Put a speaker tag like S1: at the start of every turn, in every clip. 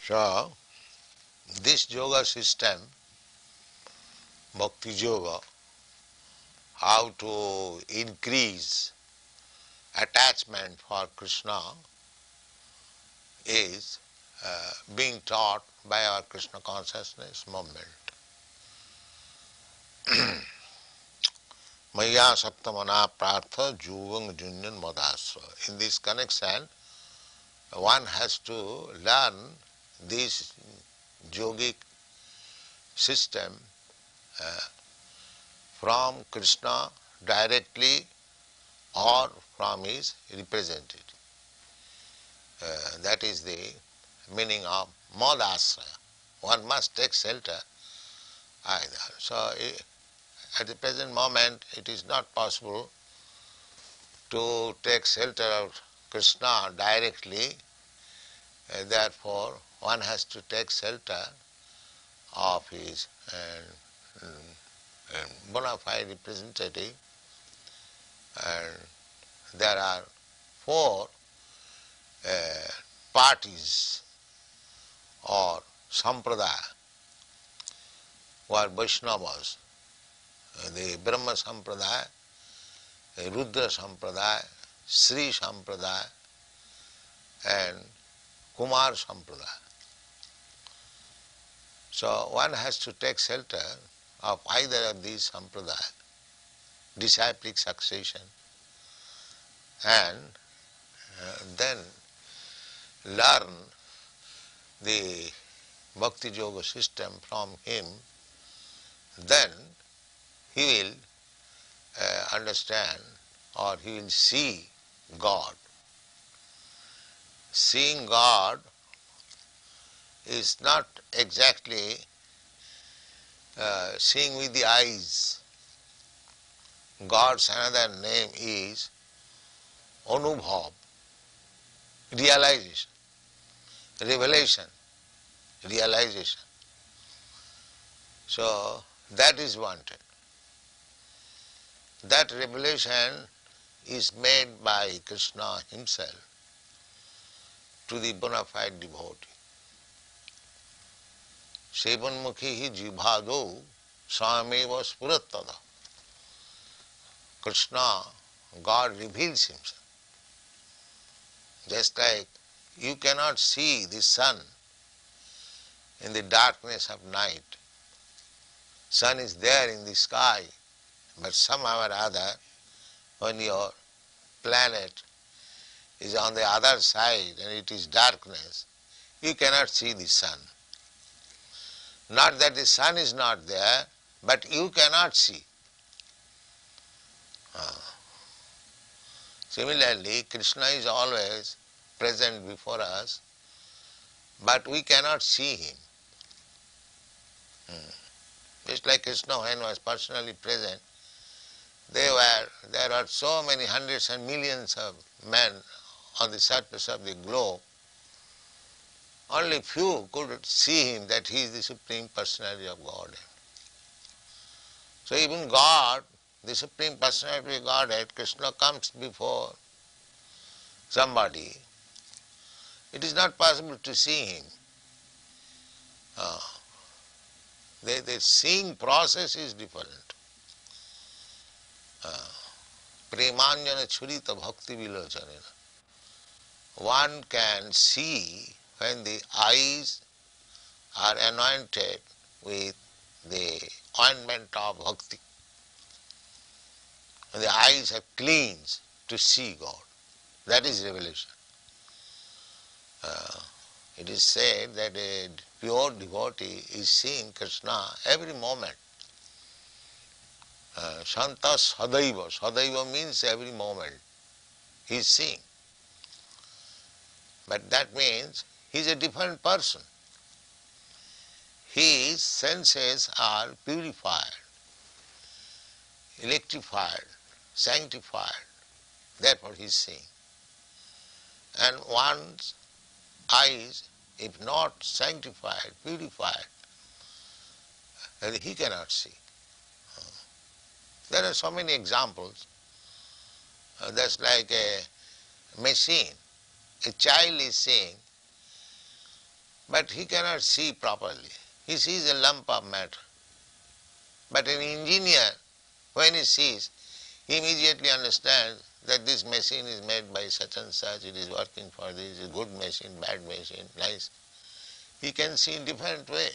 S1: So, this yoga system, bhakti yoga, how to increase attachment for Krishna is being taught by our Krishna consciousness movement. Maya Saptamana Prartha Jugam Junyan Madasra. In this connection, one has to learn this yogic system from Krishna directly or from his representative. That is the meaning of Madasraya. One must take shelter either. So, at the present moment, it is not possible to take shelter of Krishna directly. Therefore, one has to take shelter of his bona fide representative. And there are four parties or sampradaya who are Vaishnavas. The Brahma Sampradaya, Rudra Sampradaya, Sri Sampradaya and Kumar Sampradaya. So one has to take shelter of either of these sampradaya, disciplic succession, and then learn the Bhakti Yoga system from him. Then he will understand or he will see God. Seeing God is not exactly seeing with the eyes. God's another name is Anubhav, realization, revelation, realization. So that is wanted. That revelation is made by Krishna himself to the bona fide devotee. Sevanmukhi jibhado sameva spurattada. Krishna, God reveals himself. Just like you cannot see the sun in the darkness of night. Sun is there in the sky, but somehow or other, when your planet is on the other side and it is darkness, you cannot see the sun. Not that the sun is not there, but you cannot see. Similarly, Krishna is always present before us, but we cannot see him. Just like Krishna, when was personally present, there are so many hundreds and millions of men on the surface of the globe. Only few could see him, that he is the Supreme Personality of Godhead. So even God, the Supreme Personality of Godhead, Krishna comes before somebody. It is not possible to see him. The seeing process is different. Premanjana churita bhakti vilochanena. One can see when the eyes are anointed with the ointment of bhakti. When the eyes are cleansed to see God. That is revelation. It is said that a pure devotee is seeing Krishna every moment. Shanta sadaiva. Sadaiva means every moment he is seeing. But that means he is a different person. His senses are purified, electrified, sanctified. Therefore he is seeing. And one's eyes, if not sanctified, purified, he cannot see. There are so many examples. That's like a machine. A child is seeing but he cannot see properly. He sees a lump of matter. But an engineer, when he sees, he immediately understands that this machine is made by such and such, it is working for this, it's a good machine, bad machine, nice. He can see in different way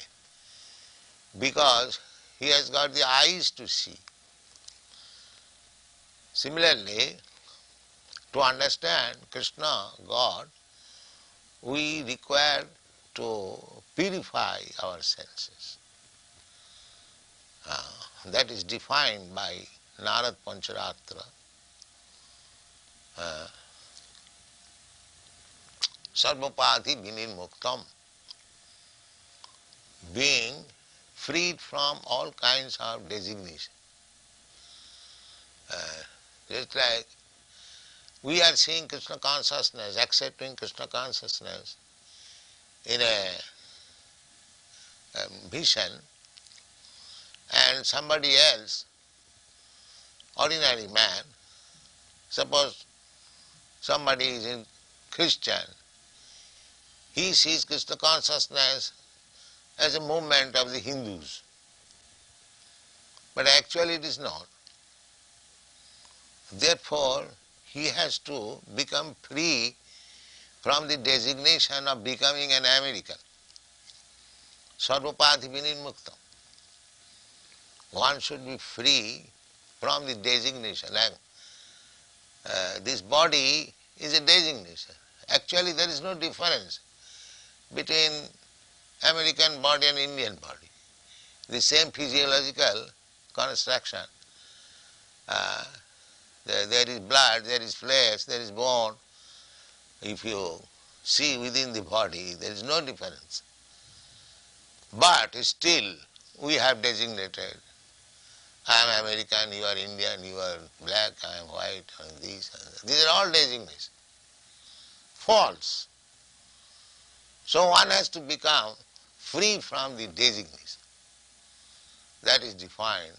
S1: because he has got the eyes to see. Similarly, to understand Krishna, God, we require to purify our senses. That is defined by Narad Pancharatra. Sarvapati vinirmuktam, being freed from all kinds of designation. Just like we are seeing Krishna consciousness, accepting Krishna consciousness in a vision, and somebody else, ordinary man, suppose somebody is in Christian, he sees Krishna consciousness as a movement of the Hindus. But actually it is not. Therefore, he has to become free from the designation of becoming an American. Sarvapati vinirmuktam. One should be free from the designation. Like, this body is a designation. Actually, there is no difference between American body and Indian body. The same physiological construction. There is blood, there is flesh, there is bone. If you see within the body, there is no difference. But still, we have designated, I am American, you are Indian, you are black, I am white, and these. These are all designations. False. So one has to become free from the designation. That is defined.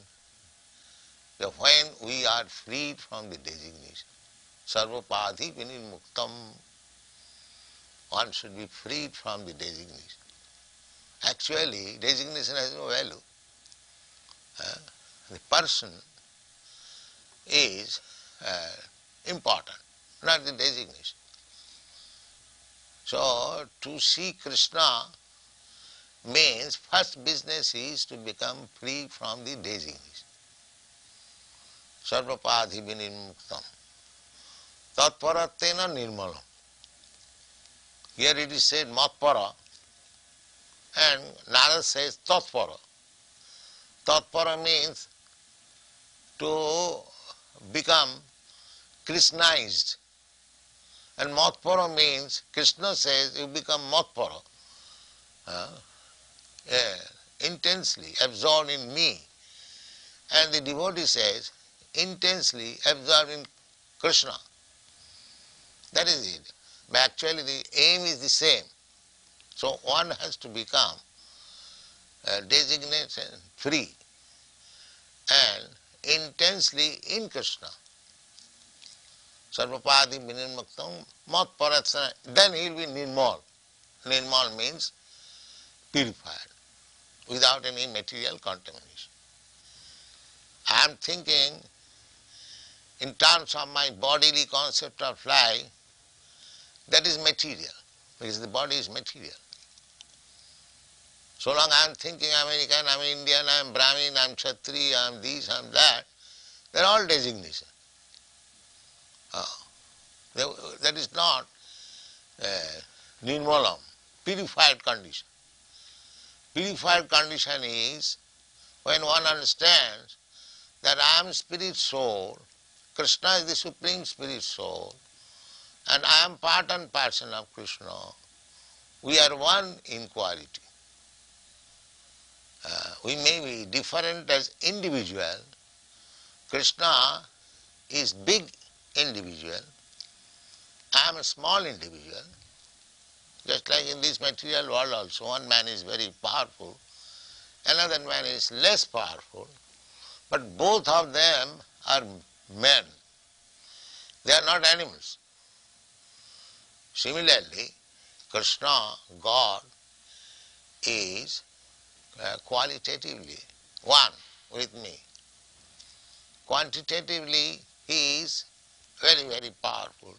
S1: That when we are freed from the designation, sarvapati vinirmuktam, one should be freed from the designation. Actually, designation has no value. The person is important, not the designation. So, to see Krishna means first business is to become free from the designation. Sarvapati vinirmuktam. Tatparatena nirmalam. Here it is said matpara, and Narad says tatpara. Tatpara means to become Krishnized. And matpara means, Krishna says, you become matpara. Intensely absorbed in me. And the devotee says, intensely absorbed in Krishna. That is it. But actually the aim is the same. So one has to become designated free and intensely in Krishna. Sarvapadi vinirmuktam matparatsana. Then he will be nirmal. Nirmal means purified, without any material contamination. I am thinking in terms of my bodily concept of life, that is material, because the body is material. So long I am thinking American, I am Indian, I am Brahmin, I am Kshatriya, I am this, I am that, they are all designations. That is not nirmalam, purified condition. Purified condition is when one understands that I am spirit soul, Krishna is the supreme spirit soul, and I am part and parcel of Krishna. We are one in quality. We may be different as individual. Krishna is big individual. I am a small individual. Just like in this material world also, one man is very powerful, another man is less powerful, but both of them are men. They are not animals. Similarly, Krishna, God, is qualitatively one with me. Quantitatively he is very, very powerful.